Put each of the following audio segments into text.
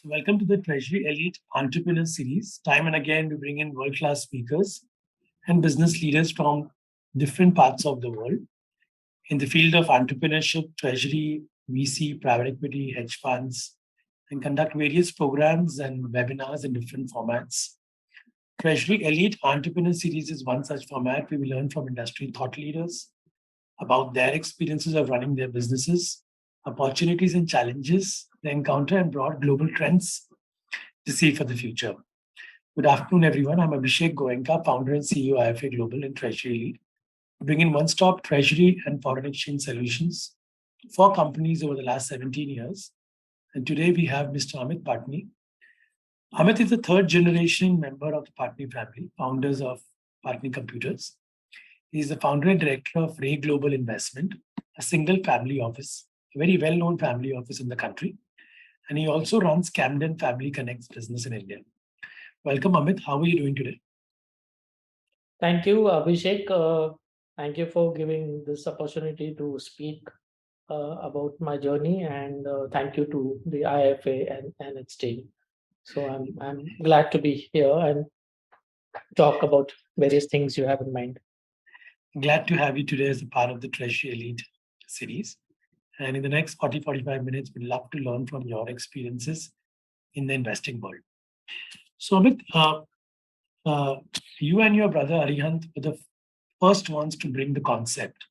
So welcome to the Treasury Elite Entrepreneur Series. Time and again, we bring in world-class speakers and business leaders from different parts of the world in the field of entrepreneurship, treasury, VC, private equity, hedge funds, and conduct various programs and webinars in different formats. Treasury Elite Entrepreneur Series is one such format where we learn from industry thought leaders about their experiences of running their businesses, opportunities and challenges they encounter, and broad global trends to see for the future. Good afternoon, everyone. I'm Abhishek Goenka, founder and CEO of IFA Global and Treasury Lead. We bring in one-stop treasury and foreign exchange solutions for companies over the last 17 years. And today we have Mr. Amit Patni. Amit is the third generation member of the Patni family, founders of Patni Computers. He is the founder and director of RAAY Global Investment, a single family office, a very well-known family office in the country. And he also runs Campden Family Connects business in India. Welcome, Amit. How are you doing today? Thank you, Abhishek. Thank you for giving this opportunity to speak about my journey, and thank you to the IFA and its team. So I'm glad to be here and talk about various things you have in mind. Glad to have you today as a part of the Treasury Elite series. And in the next 40-45 minutes, we'd love to learn from your experiences in the investing world. So, Amit, you and your brother Arihant were the first ones to bring the concept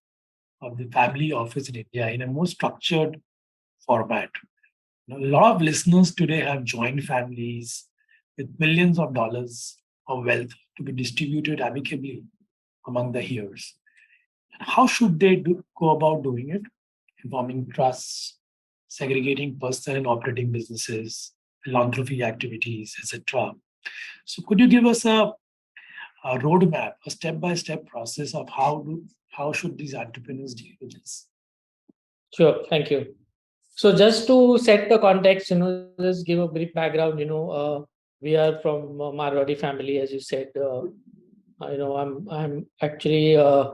of the family office in India in a more structured format. A lot of listeners today have joint families with millions of dollars of wealth to be distributed amicably among the heirs. How should they go about doing it? Informing trusts, segregating personal and operating businesses, philanthropy activities, etc. So, could you give us a roadmap, a step-by-step process of how should these entrepreneurs deal with this? Sure, thank you. So just to set the context, just give a brief background. We are from Marwadi family, as you said. I'm actually uh,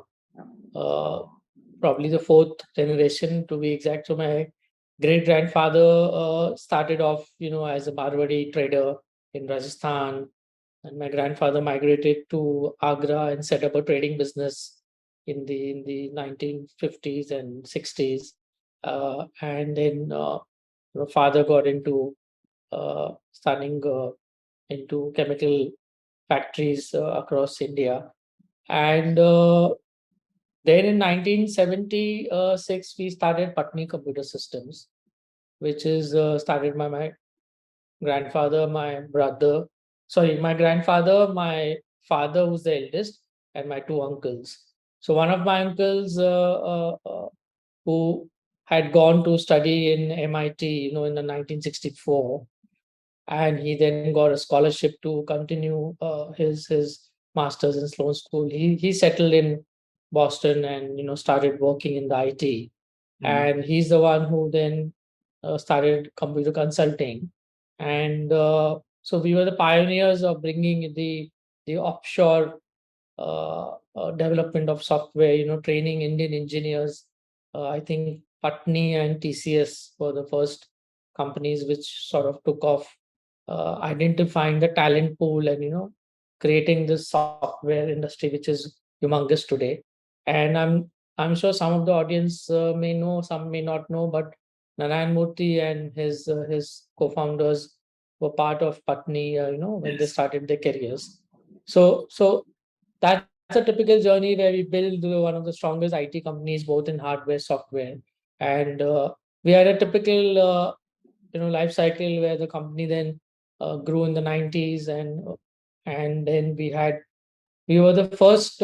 probably the fourth generation to be exact. So my great grandfather started off, as a Marwadi trader in Rajasthan, and my grandfather migrated to Agra and set up a trading business in the 1950s and 60s. And then father got into starting into chemical factories across India. And then in 1976, we started Patni Computer Systems, which is started by my grandfather, my brother, sorry, my grandfather, my father, who's the eldest, and my two uncles. So one of my uncles who had gone to study in MIT, in the 1964, and he then got a scholarship to continue his masters in Sloan School. He settled in Boston and started working in the IT, and he's the one who then started computer consulting, and so we were the pioneers of bringing the offshore development of software, training Indian engineers. I think Patni and TCS were the first companies which sort of took off, identifying the talent pool and creating this software industry which is humongous today. And I'm sure some of the audience may know, some may not know, but Narayan Murthy and his co-founders were part of Patni, when they started their careers. So that's a typical journey where we build one of the strongest IT companies, both in hardware, software, and we had a typical life cycle where the company then grew in the 90s, and then we were the first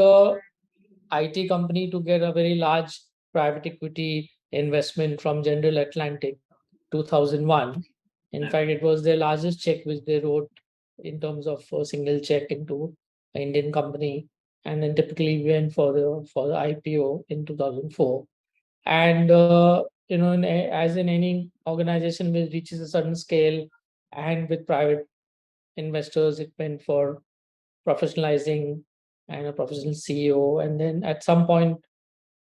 IT company to get a very large private equity investment from General Atlantic 2001. In fact, it was their largest check which they wrote in terms of a single check into an Indian company, and then typically went for the IPO in 2004. And as in any organization which reaches a certain scale, and with private investors, it went for professionalizing and a professional CEO. And then at some point,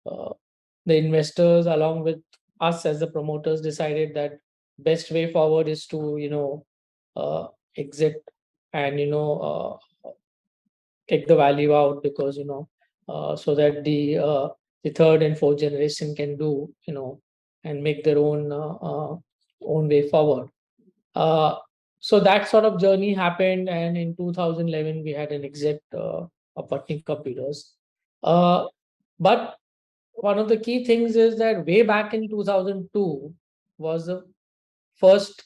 uh, the investors, along with us as the promoters, decided that best way forward is to exit and take the value out, because so that the third and fourth generation can do, and make their own way forward. uh, so that sort of journey happened, and in 2011 we had an exit of Patni Computers. uh, but one of the key things is that way back in 2002 was the first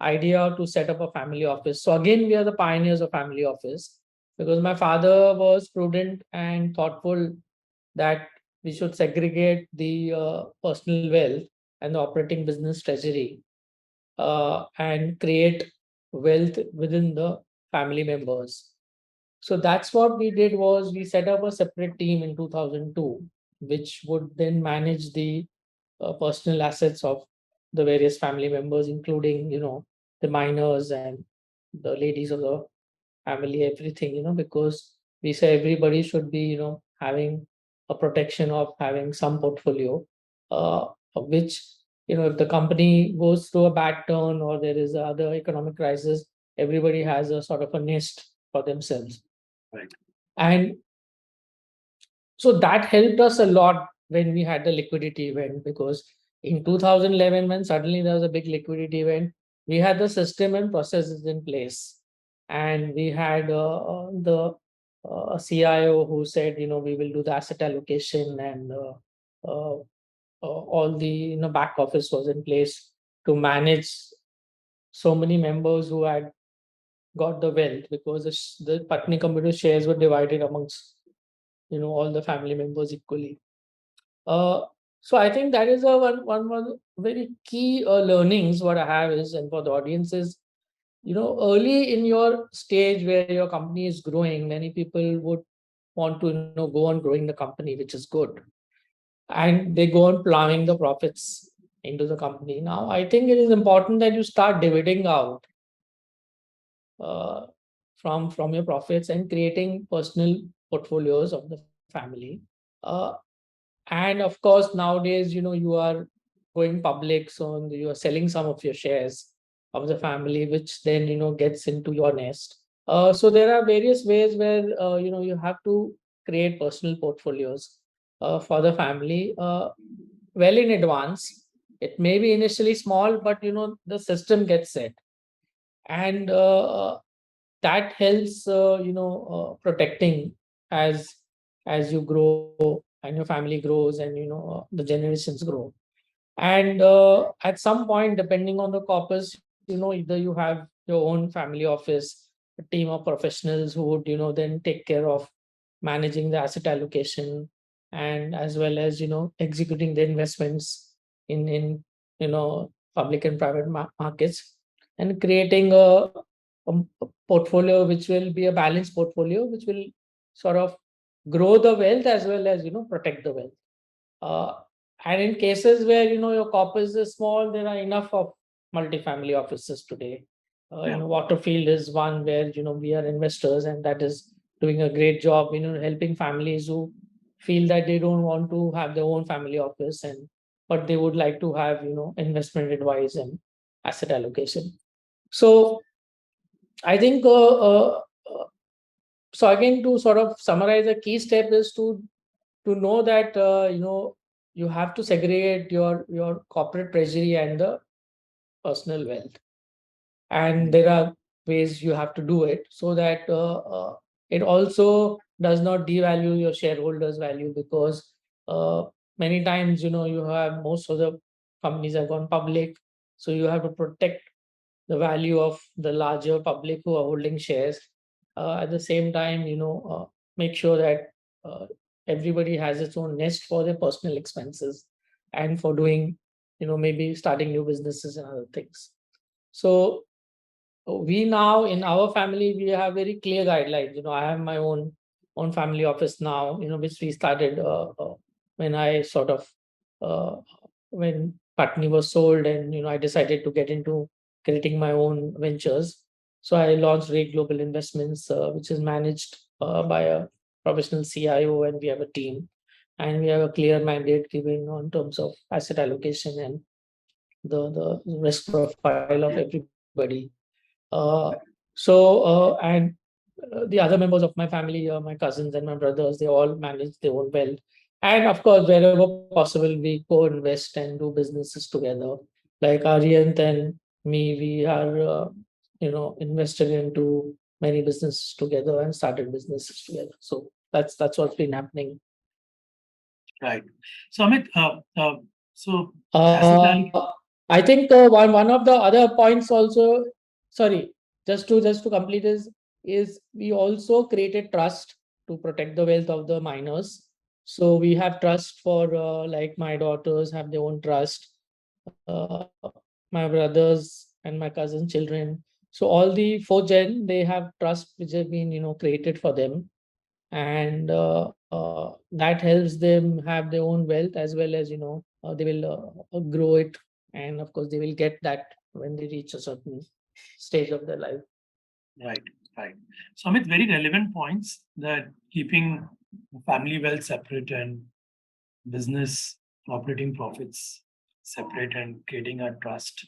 idea to set up a family office. So again, we are the pioneers of family office, because my father was prudent and thoughtful that we should segregate the personal wealth and the operating business treasury, and create wealth within the family members. So that's what we did, was we set up a separate team in 2002, which would then manage the personal assets of the various family members, including, the minors and the ladies of the family, everything, because we say everybody should be, having a protection of having some portfolio, of which, if the company goes through a bad turn or there is other economic crisis, everybody has a sort of a nest for themselves. Right. And so that helped us a lot when we had the liquidity event, because in 2011, when suddenly there was a big liquidity event, we had the system and processes in place. And we had the CIO who said, we will do the asset allocation, and uh, all the back office was in place to manage so many members who had got the wealth, because the Patni computer shares were divided amongst all the family members equally. uh, so I think that is a one very key learnings what I have is, and for the audience is, early in your stage where your company is growing, many people would want to go on growing the company, which is good, and they go on plowing the profits into the company. Now I think it is important that you start dividing out uh, from your profits and creating personal portfolios of the family. uh, and of course, nowadays, you are going public, so you are selling some of your shares of the family, which then gets into your nest. So there are various ways where you have to create personal portfolios for the family well in advance. It may be initially small, but the system gets set, and that helps protecting as you grow and your family grows, and the generations grow. And at some point, depending on the corpus, either you have your own family office, a team of professionals who would then take care of managing the asset allocation, and as well as executing the investments in public and private markets, and creating a portfolio which will be a balanced portfolio, which will sort of grow the wealth as well as protect the wealth. uh, and in cases where your corpus is small, there are enough of multifamily offices today. Yeah. Waterfield is one where we are investors, and that is doing a great job. Helping families who feel that they don't want to have their own family office, and but they would like to have investment advice and asset allocation. So I think so again, to sort of summarize, a key step is to know that you have to segregate your corporate treasury and the personal wealth, and there are ways you have to do it, so that it also does not devalue your shareholders value, because uh, many times you have most of the companies have gone public, so you have to protect the value of the larger public who are holding shares. At the same time, make sure that uh, everybody has its own nest for their personal expenses, and for doing, maybe starting new businesses and other things. So we now in our family, we have very clear guidelines. I have my own family office now, which we started when I sort of uh, when Patni was sold, and I decided to get into creating my own ventures. So I launched RAAY Global Investments, which is managed by a professional CIO, and we have a team, and we have a clear mandate given on terms of asset allocation and the risk profile of everybody. Uh, and the other members of my family, my cousins and my brothers, they all manage their own wealth. And of course, wherever possible, we co-invest and do businesses together. Like Aryant and me, we are, invested into many businesses together and started businesses together. So that's what's been happening. Right. So Amit, so asset Uh, allocation. I think one of the other points also, sorry, just to complete is we also created trust to protect the wealth of the minors. So we have trust for like my daughters have their own trust, my brothers and my cousin children. So all the four gen they have trust which have been created for them, and that helps them have their own wealth as well as they will grow it, and of course they will get that when they reach a certain stage of their life. Right, right. So Amit, very relevant points that keeping family wealth separate and business operating profits separate and creating a trust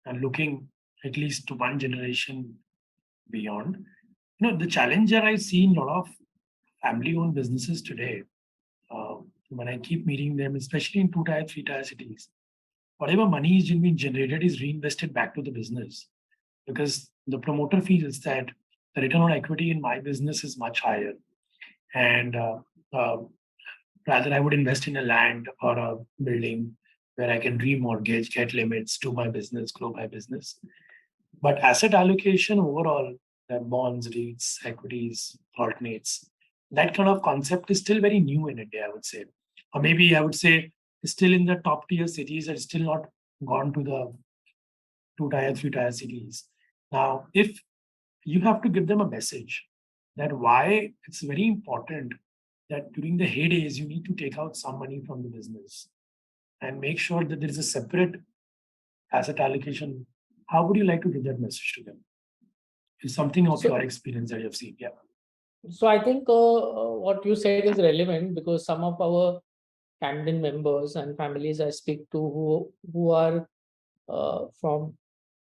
and looking at least to one generation beyond. The challenge that I see in a lot of family-owned businesses today, uh, when I keep meeting them, especially in two-tier, three-tier cities, whatever money is being generated is reinvested back to the business because the promoter feels that the return on equity in my business is much higher, and uh, rather I would invest in a land or a building where I can remortgage, get limits to my business, grow my business. But asset allocation overall, bonds, REITs, equities, alternates, that kind of concept is still very new in India, I would say. Or maybe I would say still in the top tier cities and still not gone to the two-tier, three-tier cities. Now, if you have to give them a message that why it's very important that during the heydays, you need to take out some money from the business and make sure that there is a separate asset allocation. How would you like to give that message to them? Is something of your so experience that you have seen. Yeah. so I think what you said is relevant because some of our Camden members and families I speak to who are from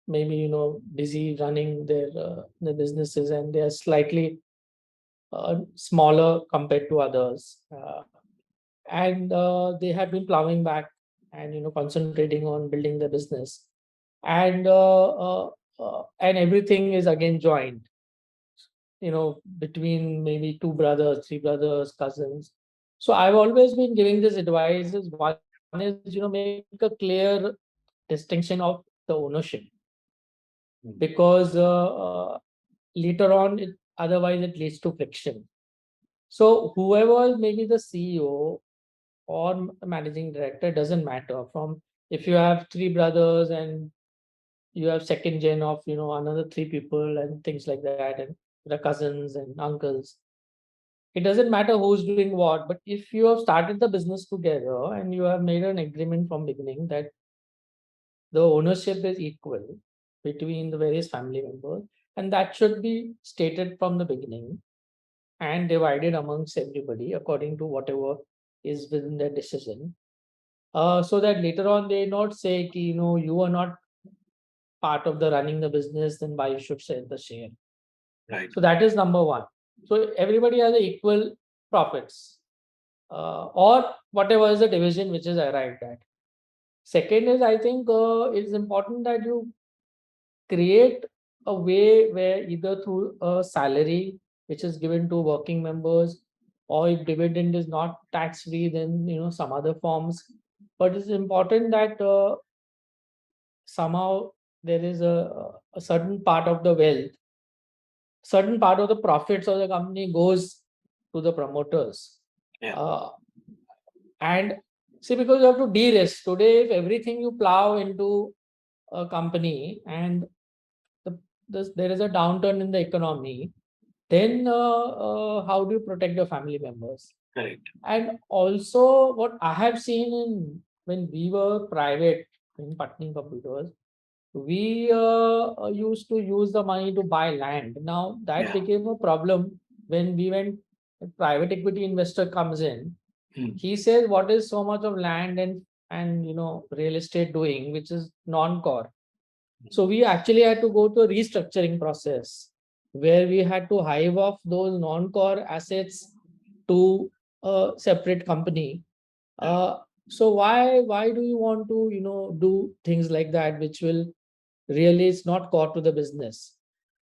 maybe busy running their businesses, and they are slightly smaller compared to others, and they have been plowing back and concentrating on building the business, and everything is again joined, between maybe two brothers, three brothers, cousins. So I've always been giving this advice is one is make a clear distinction of the ownership, Mm. because later on otherwise it leads to friction. So whoever may be the CEO or managing director doesn't matter. From if you have three brothers and you have second gen of another three people and things like that, and the cousins and uncles, it doesn't matter who's doing what. But if you have started the business together and you have made an agreement from beginning that the ownership is equal between the various family members, and that should be stated from the beginning and divided amongst everybody according to whatever is within their decision, so that later on they not say ki, you are not part of the running the business, then why you should share the share. Right. So that is number one. So everybody has equal profits, or whatever is the division which is arrived at. Second is, I think it's important that you create a way where either through a salary which is given to working members, or if dividend is not tax free, then some other forms. But it's important that somehow there is a certain part of the wealth, certain part of the profits of the company goes to the promoters. Yeah. Uh, and see, because you have to de-risk today, if everything you plow into a company and there is a downturn in the economy, then how do you protect your family members? Correct. And also, what I have seen in when we were private in Patni Computers, we used to use the money to buy land. Now that Yeah. became a problem when we went. A private equity investor comes in. Mm. He says, "What is so much of land and real estate doing, which is non-core?" So we actually had to go to a restructuring process where we had to hive off those non-core assets to a separate company. So why do you want to do things like that which will really is not core to the business?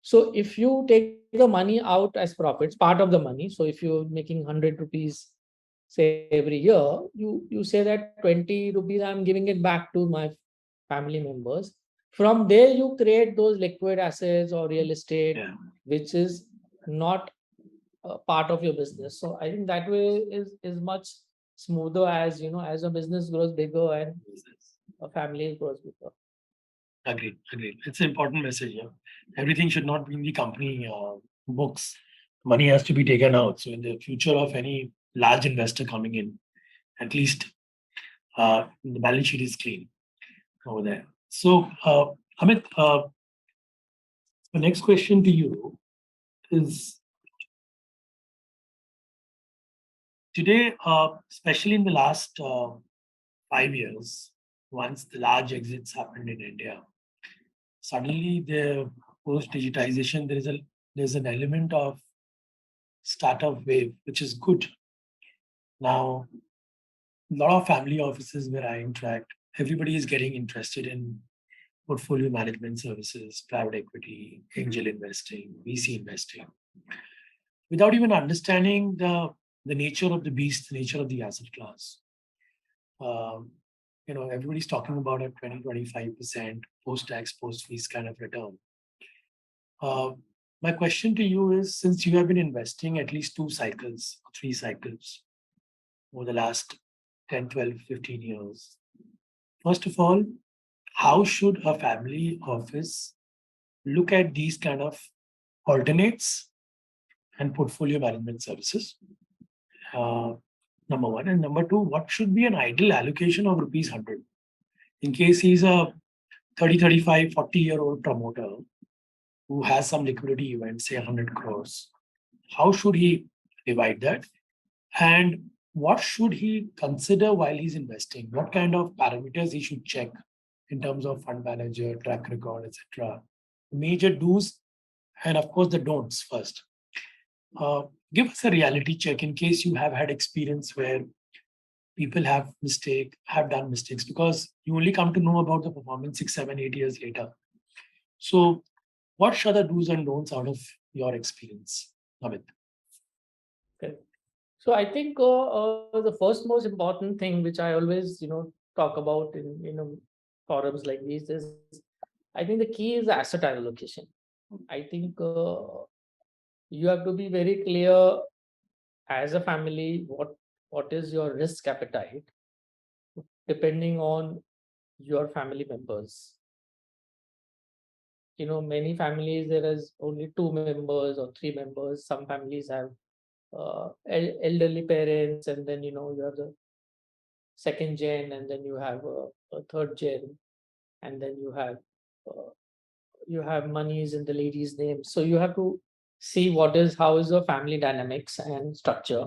So if you take the money out as profits, part of the money. So if you're making 100 rupees, say every year, you say that 20 rupees I'm giving it back to my family members. From there, you create those liquid assets or real estate, Yeah. which is not part of your business. So I think that way is much smoother as as a business grows bigger and a family grows bigger. Agreed. Agreed. It's an important message. Yeah. Everything should not be in the company books. Money has to be taken out. So in the future of any large investor coming in, at least the balance sheet is clean over there. So Amit, the next question to you is today, especially in the last 5 years, once the large exits happened in India, suddenly the post digitization there's an element of startup wave, which is good. Now, a lot of family offices where I interact, everybody is getting interested in portfolio management services, private equity, angel investing, VC investing, without even understanding the nature of the beast, the nature of the asset class. Um, everybody's talking about a 20-25% post-tax, post-fees kind of return. Uh, my question to you is, since you have been investing at least 2 cycles, 3 cycles over the last 10, 12, 15 years, first of all, how should a family office look at these kind of alternates and portfolio management services? Uh, Number one. And number two, what should be an ideal allocation of rupees 100? In case he's a 30, 35, 40-year-old promoter who has some liquidity event, say 100 crores, how should he divide that? And what should he consider while he's investing? What kind of parameters he should check in terms of fund manager, track record, etc. Major do's and of course the don'ts first. Uh, Give us a reality check in case you have had experience where people have done mistakes, because you only come to know about the performance 6, 7, 8 years later. So, what are the do's and don'ts out of your experience, Amit? Okay. So I think the first most important thing which I always talk about in forums like these is, I think the key is asset allocation. I think you have to be very clear as a family what is your risk appetite depending on your family members. Many families there is only two members or three members. Some families have elderly parents, and then you have the second gen, and then you have a third gen, and then you have monies in the lady's name. So you have to see how is the family dynamics and structure.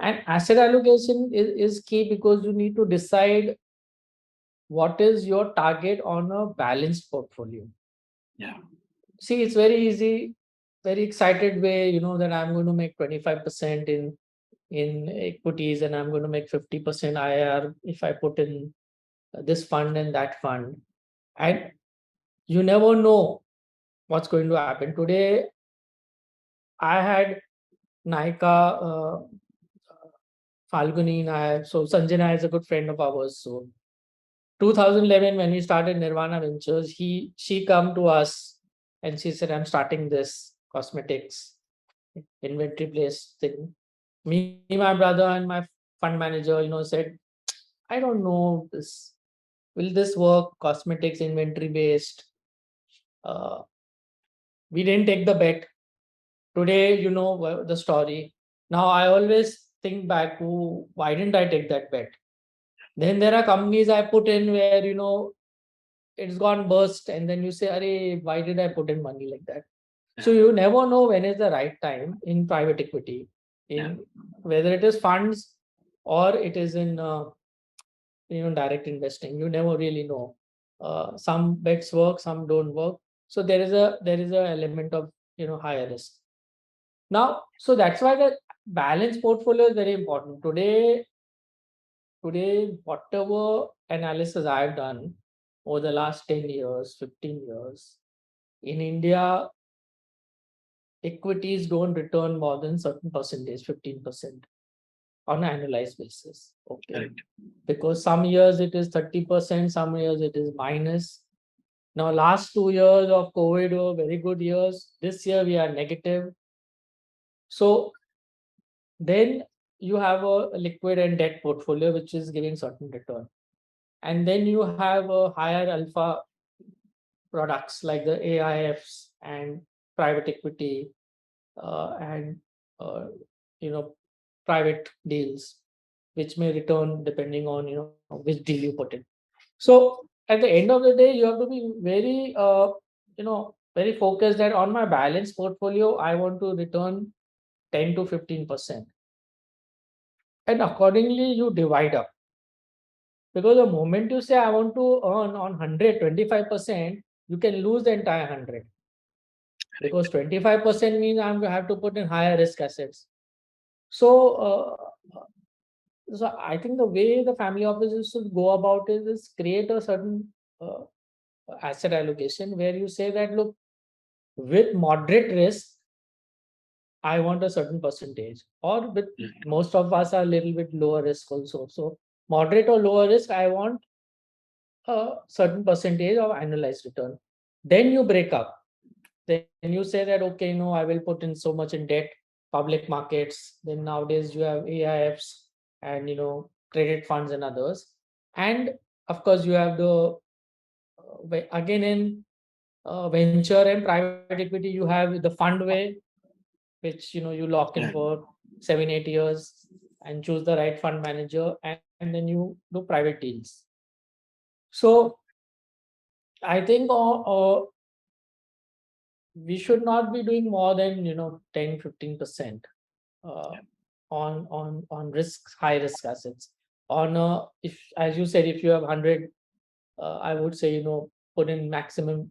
And asset allocation is key because you need to decide what is your target on a balanced portfolio. Yeah. See, it's very easy, very excited way, that I'm going to make 25% in equities and I'm going to make 50% IR if I put in this fund and that fund. And you never know what's going to happen. Today, I had Naika Falguni Nair. So Sanjay Nair is a good friend of ours. So 2011, when we started Nirvana Ventures, she come to us and she said, I'm starting this cosmetics inventory place thing. Me, my brother, and my fund manager, said, I don't know this. Will this work? Cosmetics inventory based. Uh, we didn't take the bet. Today, the story. Now I always think back, why didn't I take that bet? Then there are companies I put in where it's gone burst, and then you say, "Arey, why did I put in money like that?" So you never know when is the right time in private equity, in whether it is funds or it is in direct investing. You never really know. Some bets work, some don't work. So there is a element of higher risk. Now, so that's why the balanced portfolio is very important. Today, whatever analysis I've done over the last 10 years, 15 years, in India, equities don't return more than certain percentage, 15% on an annualized basis. Okay. Correct. Because some years it is 30%, some years it is minus. Now, last 2 years of COVID were very good years. This year we are negative. So then you have a liquid and debt portfolio which is giving certain return. And then you have a higher alpha products like the AIFs and private equity and uh, you know private deals, which may return depending on which deal you put in. So at the end of the day, you have to be very very focused that on my balanced portfolio, I want to return 10 to 15%, and accordingly you divide up. Because the moment you say I want to earn on 125%, you can lose the entire 100. Because 25% means I have to put in higher risk assets. So, so I think the way the family offices should go about it is create a certain uh, asset allocation where you say that look, with moderate risk, I want a certain percentage, or with most of us are a little bit lower risk also. So moderate or lower risk, I want a certain percentage of annualized return. Then you break up. Then you say that, okay, no, I will put in so much in debt, public markets. Then nowadays you have AIFs and credit funds and others. And of course, you have the again in venture and private equity, you have the fund way, which you lock in Yeah. for 7 8 years and choose the right fund manager, and then you do private deals. So I think we should not be doing more than 10 15% uh, on risks, high risk assets. On if, as you said, if you have 100, I would say put in maximum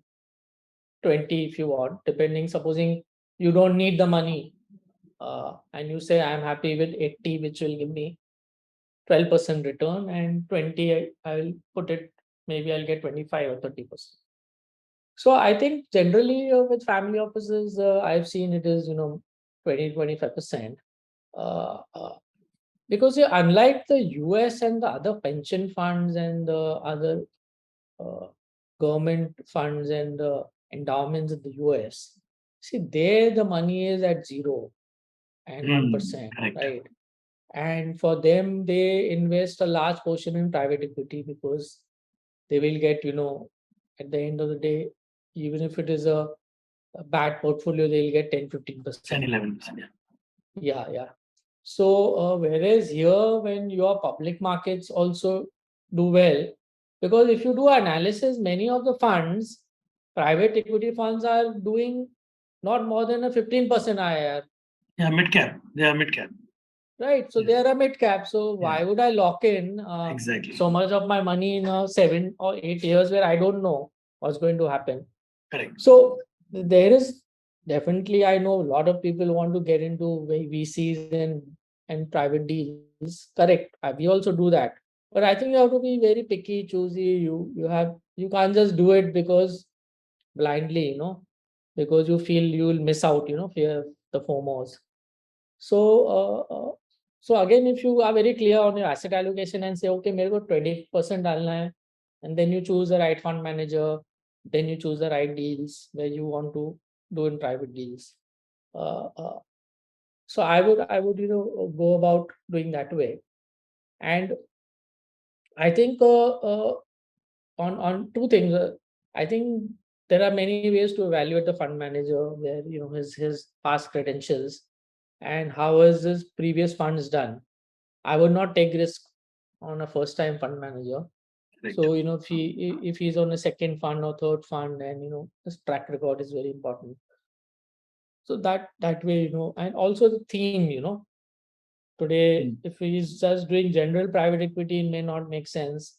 20 if you want, depending. Supposing you don't need the money, and you say I'm happy with 80, which will give me 12% return, and 20 I'll put it, maybe I'll get 25 or 30%. So I think generally with family offices, I've seen it is 20 25%. Uh, uh, because unlike the US and the other pension funds and the other uh, government funds and the endowments in the US, see there the money is at 0 and 1%, Correct. right? And for them, they invest a large portion in private equity because they will get at the end of the day, even if it is a bad portfolio, they'll get 10 15%. 10 11%. Yeah, yeah. So whereas here, when your public markets also do well, because if you do analysis, many of the funds, private equity funds, are doing not more than a 15% IRR. Yeah, mid cap. They are mid cap. Right. So Yes. they are a mid cap. So why Yeah. would I lock in Exactly. so much of my money in 7 or 8 years where I don't know what's going to happen? Correct. So there is definitely, I know a lot of people want to get into VCs and private deals. Correct. We also do that. But I think you have to be very picky, choosy. You can't just do it because blindly, because you feel you will miss out, fear the FOMOs. So, so again, if you are very clear on your asset allocation and say, okay, मेरे को 20% डालना है, and then you choose the right fund manager, then you choose the right deals where you want to do in private deals. Uh, uh, so I would go about doing that way, and I think on two things. I think there are many ways to evaluate the fund manager, where his past credentials and how is his previous funds done. I would not take risk on a first time fund manager. Correct. So if he's on a second fund or third fund, and his track record is very important. So that way, and also the theme, today if he's just doing general private equity, it may not make sense.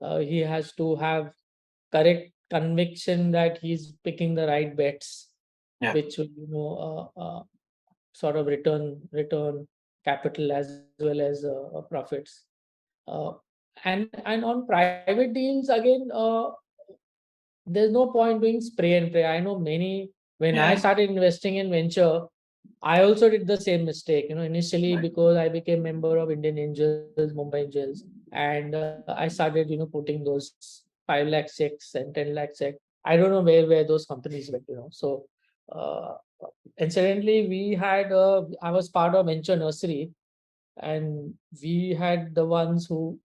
He has to have correct conviction that he's picking the right bets, Yeah. which will, sort of return capital as well as profits. Uh, and on private deals again, there's no point doing spray and pray. I know many, when I Yeah. started investing in venture, I also did the same mistake, initially, Right. because I became member of Indian Angels, Mumbai Angels, and I started, putting those 5 lakh checks and 10 lakh check. I don't know where those companies went. So, uh, incidentally, I was part of venture nursery, and we had the ones who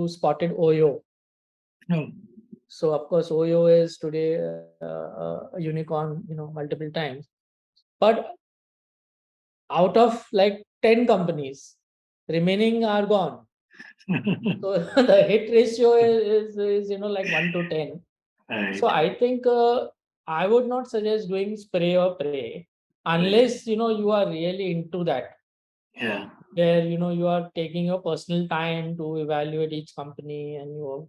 spotted Oyo. No. So of course, Oyo is today a unicorn, multiple times. But out of like 10 companies, remaining are gone. So the hit ratio is like 1 to 10. Right. So I think I would not suggest doing spray or pray unless you are really into that, Yeah. where you are taking your personal time to evaluate each company, and you're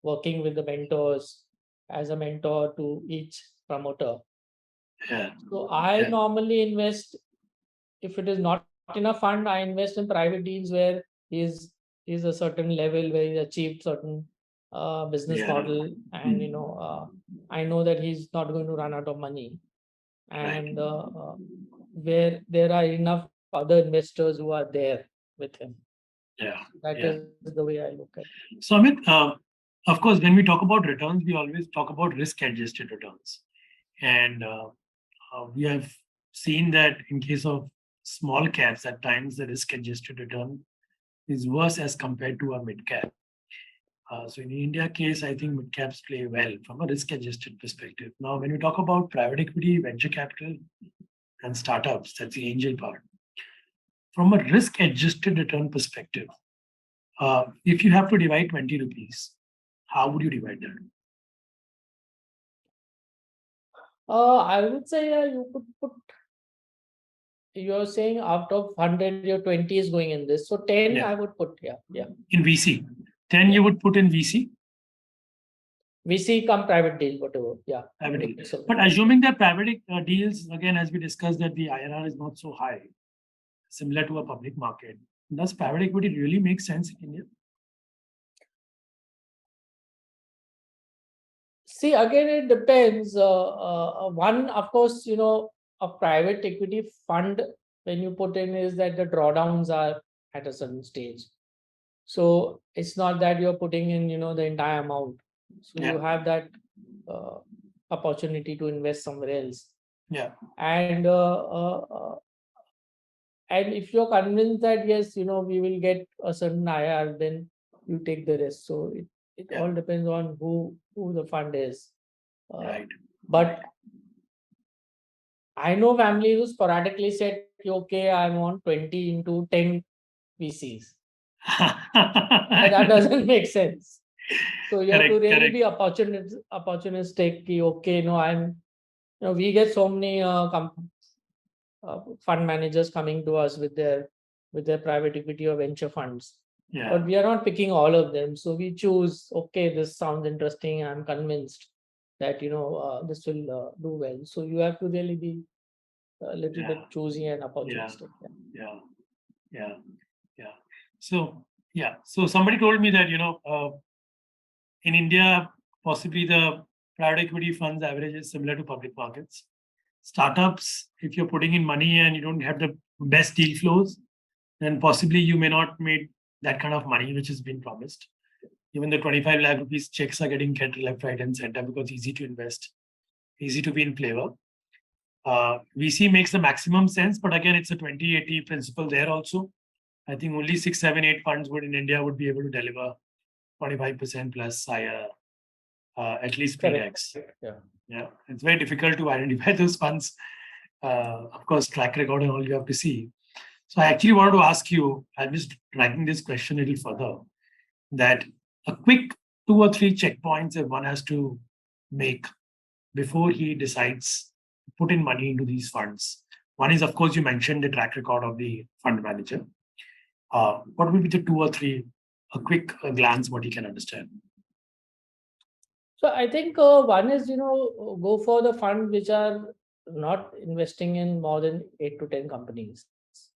working with the mentors as a mentor to each promoter. Yeah. So I Yeah. normally invest, if it is not in a fund, I invest in private deals where he's is a certain level where he achieved certain business Yeah. model, and Hmm. I know that he's not going to run out of money, Right. and where there are enough other investors who are there with him. Yeah. That Yeah. is the way I look at it. So, Amit, of course, when we talk about returns, we always talk about risk-adjusted returns, and we have seen that in case of small caps, at times the risk-adjusted return is worse as compared to a mid cap. So in the India case, I think mid caps play well from a risk-adjusted perspective. Now, when we talk about private equity, venture capital, and startups, that's the angel part. From a risk-adjusted return perspective, if you have to divide 20 rupees, how would you divide that? I would say you could put. You're saying out of 100, your 20 is going in this. So 10, I Yeah, would put. Yeah, yeah, in VC. 10 yeah. you would put in VC, VC come private deal, whatever. Yeah, private deal. mix of But both. assuming that private deals, again, as we discussed, that the IRR is not so high, similar to a public market, does private equity really make sense in India? See, again, it depends. One, of course, a private equity fund, when you put in, is that the drawdowns are at a certain stage. So it's not that you're putting in, the entire amount. So you Yeah, have that uh, opportunity to invest somewhere else. yeah, And if you're convinced that yes, we will get a certain IR, then you take the risk. So it yeah, all depends on who the fund is. Uh, right, right. but I know families who sporadically said, okay, I want 20 into 10 VCs. And that doesn't make sense. So you have to Correct, really correct. be opportunistic. Okay, no, we get so many fund managers coming to us with their private equity or venture funds, Yeah, but we are not picking all of them. So we choose, okay, this sounds interesting, I'm convinced that this will do well. So you have to really be a little yeah, bit choosy and yeah, opportunistic. Yeah. yeah, yeah, yeah. So, yeah. So somebody told me that, in India, possibly the private equity funds average is similar to public markets. Startups, if you're putting in money and you don't have the best deal flows, then possibly you may not make that kind of money which has been promised. Even the 25 lakh rupees checks are getting cut left, right, and center because easy to invest, easy to be in flavor. VC makes the maximum sense, but again, it's a 20-80 principle there also. I think only 6, 7, 8 funds would in India would be able to deliver 25% plus higher, at least Correct. pre-tax. Yeah. Yeah, it's very difficult to identify those funds. Of course, track record and all you have to see. So I actually wanted to ask you, I'm just dragging this question a little further, that a quick 2 or 3 checkpoints that one has to make before he decides to put in money into these funds. One is, of course, you mentioned the track record of the fund manager. What will be the 2 or 3, a quick glance, what he can understand? So I think one is, go for the funds which are not investing in more than 8 to 10 companies,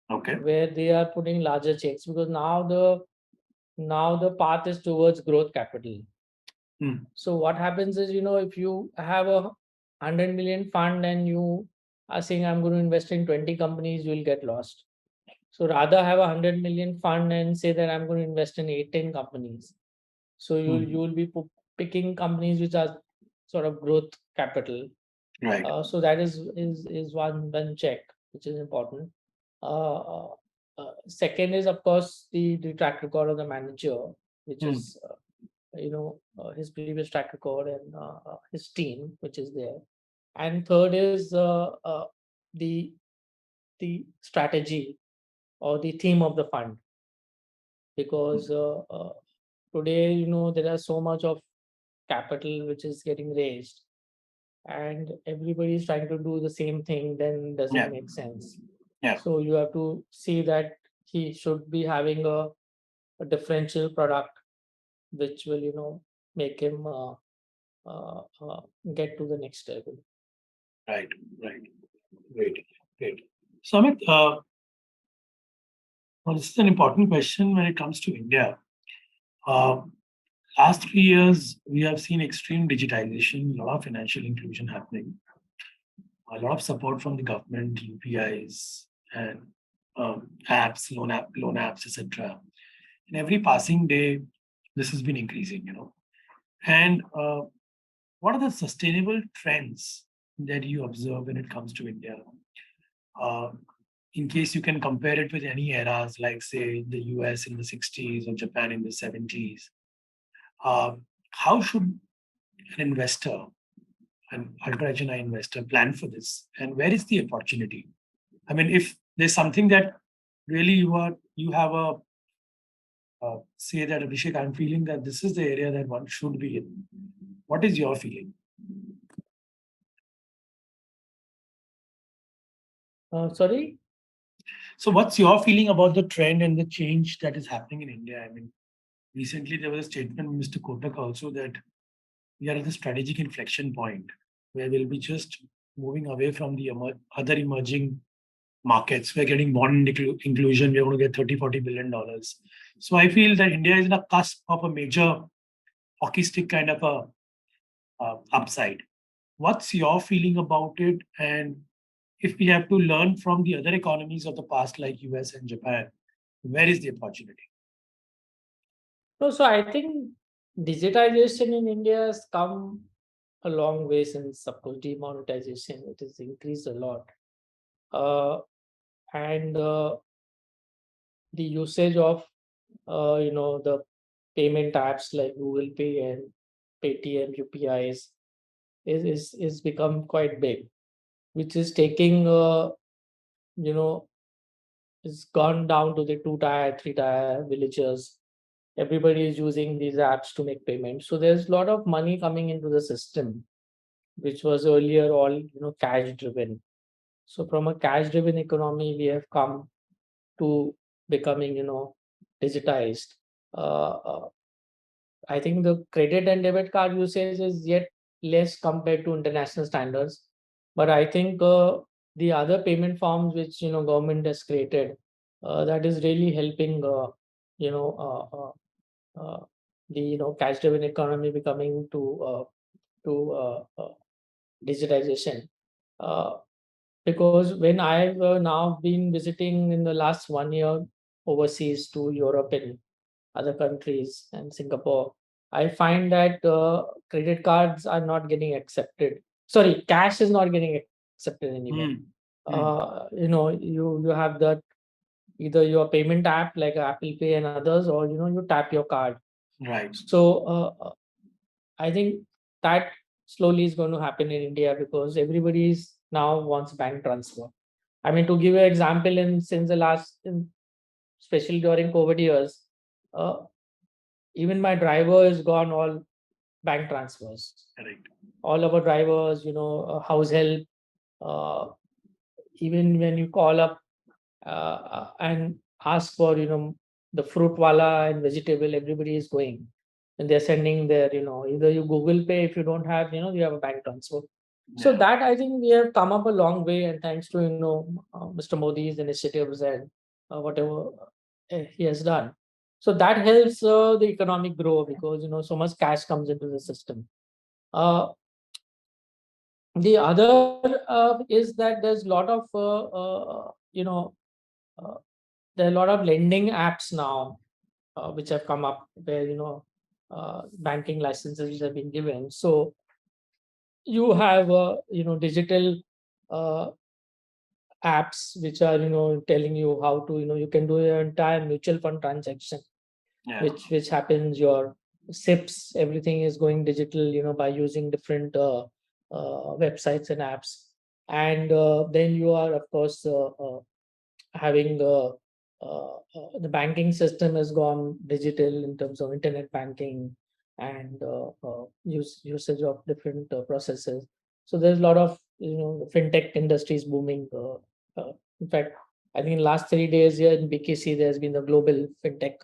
Okay. where they are putting larger checks, because now the path is towards growth capital. Hmm. So what happens is, if you have a 100 million fund and you are saying I'm going to invest in 20 companies, you'll get lost. So rather have a 100 million fund and say that I'm going to invest in 8 10 companies. So you will be picking companies which are sort of growth capital. Right. So that is one check which is important. Uh, uh, Second is, of course, the track record of the manager, which Hmm. is his previous track record, and his team which is there. And third is the the strategy or the theme of the fund, because today, there are so much of capital which is getting raised, and everybody is trying to do the same thing, then Yeah. doesn't make sense. Yeah. So you have to see that he should be having a differential product which will, make him uh, uh, get to the next level. Right. Right. Great. Great. So, Amit, well, this is an important question when it comes to India. Uh, Last 3 years, we have seen extreme digitization, a lot of financial inclusion happening, a lot of support from the government, UPIs, and apps, loan apps, etc. And every passing day, this has been increasing. And what are the sustainable trends that you observe when it comes to India? Uh, in case you can compare it with any eras, like say the US in the 60s or Japan in the 70s, uh, how should an investor, an ultra HNI investor, plan for this? And where is the opportunity? I mean, if there's something that really you have a say that Abhishek, I'm feeling that this is the area that one should be in. What is your feeling? Sorry. So, what's your feeling about the trend and the change that is happening in India? I mean, recently there was a statement from Mr. Kotak also that we are at a strategic inflection point where we'll be just moving away from the other emerging markets. We're getting bond inclusion. We're going to get 30, $40 billion. So I feel that India is in a cusp of a major hockey stick kind of a upside. What's your feeling about it? And if we have to learn from the other economies of the past, like US and Japan, where is the opportunity? No, so I think digitization in India has come a long way since, of course, demonetization. It has increased a lot. Uh, and the usage of the payment apps like Google Pay and Paytm UPIs is become quite big, which is taking you know it's gone down to the 2 tier, 3 tier villages. Everybody is using these apps to make payments. So there's a lot of money coming into the system, which was earlier all cash driven. So from a cash driven economy, we have come to becoming digitized. Uh, I think the credit and debit card usage is yet less compared to international standards. But I think the other payment forms which government has created, that is really helping you know the cash driven economy becoming to digitization. Uh, because when I've now been visiting in the last 1 year overseas to Europe and other countries and Singapore, I find that credit cards are not getting accepted. Sorry, cash is not getting accepted anywhere. Hmm. Hmm. You have that either your payment app like Apple Pay and others, or you tap your card. Right. So I think that slowly is going to happen in India because everybody is now wants bank transfer. I mean, to give you an example, since the especially during COVID years, uh, even my driver is gone all bank transfers. Correct. All our drivers, house help, uh, even when you call up and ask for, the fruit wala and vegetable, everybody is going. and they're sending their, either you Google Pay, if you don't have, you have a bank transfer. So Yeah. that I think we have come up a long way, and thanks to Mr. Modi's initiatives and whatever he has done. So that helps the economic grow, because so much cash comes into the system. Uh, the other is that there's a lot of uh, there are a lot of lending apps now which have come up, where banking licenses have been given. So you have digital uh, apps which are telling you how to, you can do your entire mutual fund transaction, Yeah. which happens, your SIPs, everything is going digital, by using different websites and apps. And then you are, of course, having the banking system has gone digital in terms of internet banking and usage of different processes. So there's a lot of, the fintech industry is booming. In fact, I think in last 3 days here in BKC, there's been the global fintech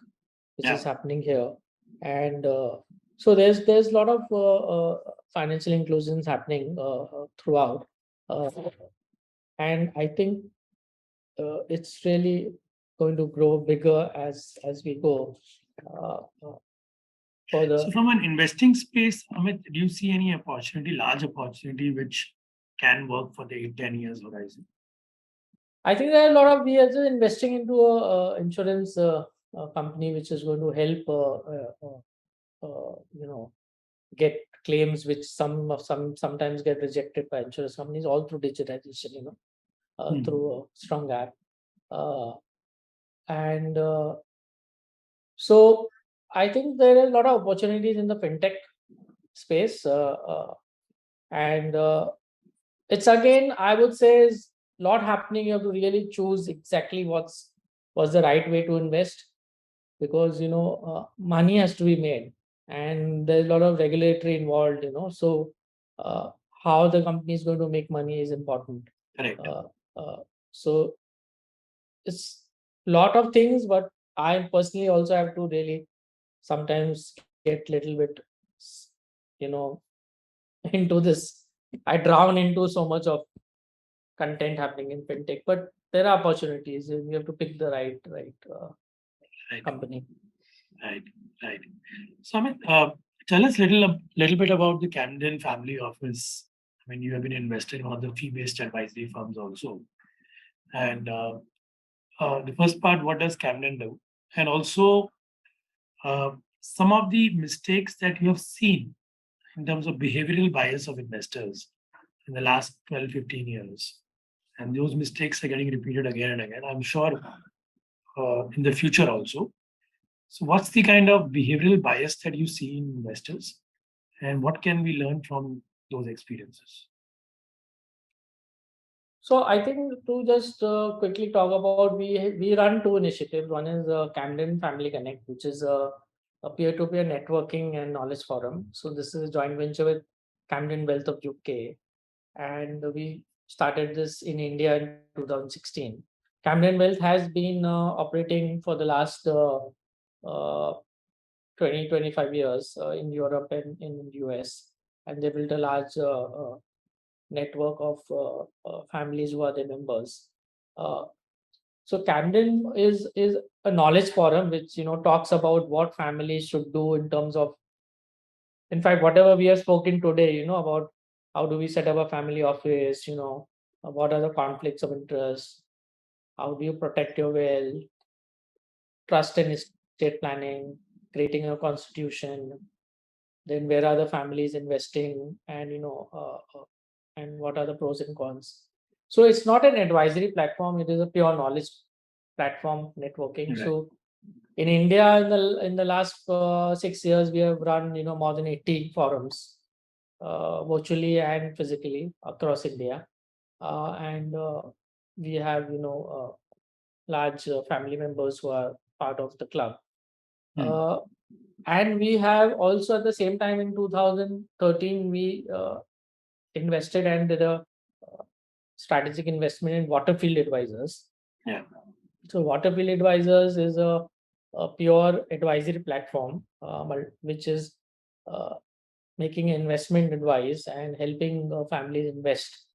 which Yeah. is happening here. And so there's a lot of financial inclusions happening throughout. Uh, and I think it's really going to grow bigger as we go uh, uh, So further. from an investing space, Amit, do you see any opportunity, large opportunity, which can work for the 8-10 years horizon? I think there are a lot of, we are just investing into a insurance company which is going to help get claims which sometimes get rejected by insurance companies, all through digitization, Hmm. through a strong app. Uh, and So I think there are a lot of opportunities in the fintech space, and it's, again, I would say, is a lot happening. You have to really choose exactly what's the right way to invest, because money has to be made, and there's a lot of regulatory involved. So uh, how the company is going to make money is important. Correct. Uh, uh, so it's a lot of things, but I personally also have to really sometimes get little bit s- you know into this. I drown into so much of content happening in fintech, but there are opportunities, and you have to pick the right Right. company. Right. Right. So Amit, tell us little bit about the Camden family office. I mean, you have been investing on the fee-based advisory firms also. And the first part, what does Camden do? And also, uh, some of the mistakes that you have seen in terms of behavioral bias of investors in the last 12, 15 years. And those mistakes are getting repeated again and again. I'm sure in the future also. So, what's the kind of behavioral bias that you see in investors, and what can we learn from those experiences? So I think, to just quickly talk about, we run two initiatives. One is Camden Family Connect, which is a peer-to-peer networking and knowledge forum. So this is a joint venture with Camden Wealth of UK, and we started this in India in 2016. Camden Wealth has been operating for the last uh, 20-25 years in Europe and in US, and they built a large network of families who are their members. Uh, so Camden is a knowledge forum which talks about what families should do in terms of, in fact, whatever we have spoken today, about how do we set up a family office, what are the conflicts of interest, how do you protect your wealth, trust and estate planning, creating a constitution, then where are the families investing, and and what are the pros and cons. So it's not an advisory platform, it is a pure knowledge platform networking. Right. So in India, in the last 6 years, we have run more than 80 forums, virtually and physically, across India. And we have large family members who are part of the club. Hmm. uh, and we have also, at the same time, in 2013, we invested and did a strategic investment in Waterfield Advisors. Yeah. So Waterfield Advisors is a a pure advisory platform, which is uh, making investment advice and helping families invest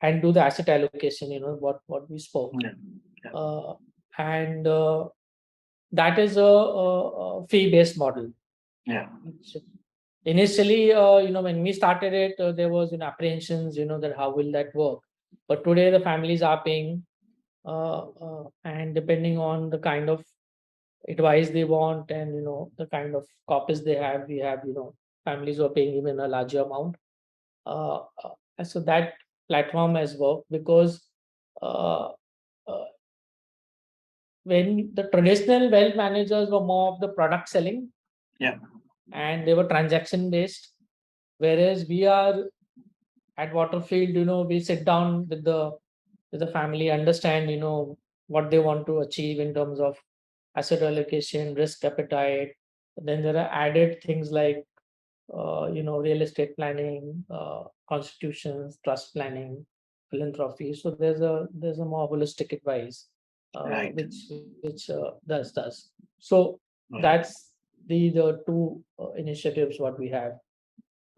and do the asset allocation. What we spoke, Yeah. Yeah. and that is a fee-based model. Yeah. Initially, when we started it, there was apprehensions, that how will that work. But today the families are paying, and depending on the kind of advice they want and the kind of copies they have, we have families who are paying even a larger amount. So that platform has worked because uh, uh, when the traditional wealth managers were more of the product selling, Yeah. and they were transaction based, whereas we are at Waterfield, we sit down with the family, understand what they want to achieve in terms of asset allocation, risk appetite. Then there are added things like real estate planning, constitutions, trust planning, philanthropy. So there's a more holistic advice, Right. which does. So Right. that's the two initiatives what we have,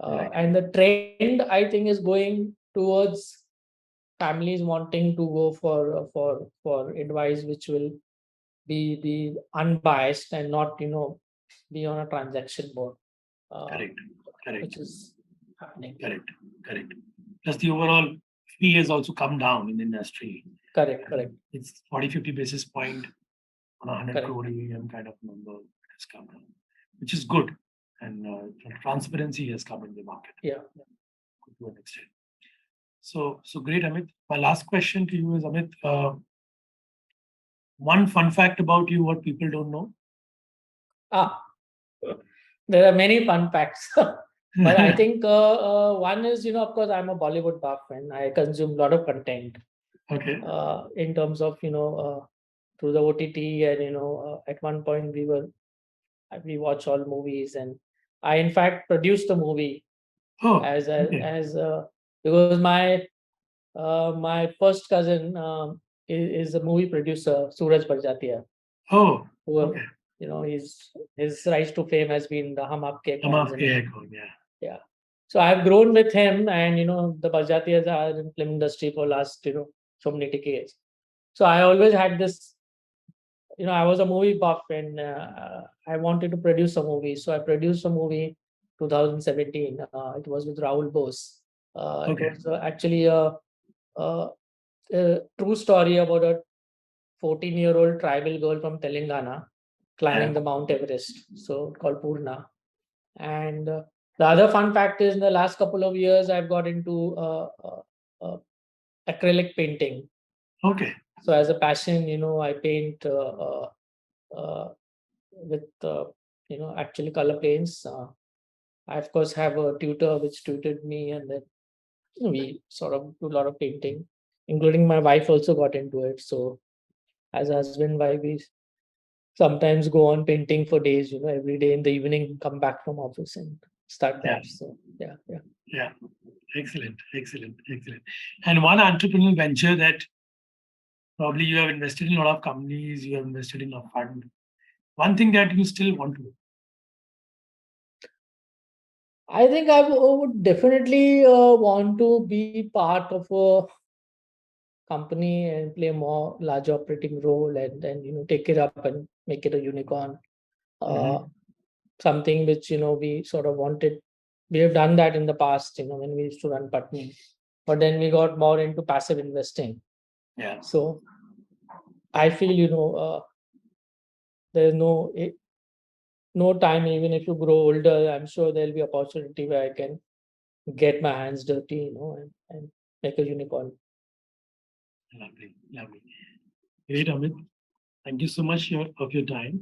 Right. and the trend I think is going towards families wanting to go for advice which will be unbiased and not be on a transaction board, uh, Correct. Correct. which is happening. Correct. Correct. Plus the overall fee has also come down in the industry. Correct. It's 40-50 basis point on a 100 Correct. crore AUM kind of number has come down, which is good. And transparency has come in the market Yeah. to an extent. So great, Amit. My last question to you is, Amit, one fun fact about you what people don't know. Ah, there are many fun facts, but I think one is, of course, I'm a Bollywood buff and I consume a lot of content Okay. in terms of through the OTT, and at one point we watch all movies, and I in fact produced a movie Oh, as okay. because my first cousin is a movie producer, Suraj Barjatia, Oh, who okay. his rise to fame has been the Hum Aapke हम Kaun, आपके हैं कौन? Yeah. yeah. So I've grown with him, and the Barjatias are in film industry for last so many decades. So I always had this, I was a movie buff, and I wanted to produce a movie. So I produced a movie 2017. It was with Rahul Bose. It Okay. was actually a, a true story about a 14-year-old tribal girl from Telangana climbing Yeah. the Mount Everest, so called Purna. And the other fun fact is, in the last couple of years, I've got into acrylic painting. Okay. So as a passion, I paint uh, with actually color paints. I of course have a tutor which tutored me, and then we sort of do a lot of painting, including my wife also got into it. So as a husband wife, we sometimes go on painting for days. Every day in the evening, come back from office and start Yeah. that. So yeah. Yeah. Excellent. Excellent. Excellent. And one entrepreneurial venture that probably you have invested in a lot of companies, you have invested in a fund. One thing that you still want to do. I think I would definitely want to be part of a company and play a more large operating role, and then take it up and make it a unicorn. Uh, Mhm. Something which we sort of wanted. We have done that in the past, when we used to run Patni, but then we got more into passive investing. Yeah. So I feel there's no time. Even if you grow older, I'm sure there'll be opportunity where I can get my hands dirty, and make a unicorn. Lovely. Lovely. Great, Amit. Thank you so much of your time.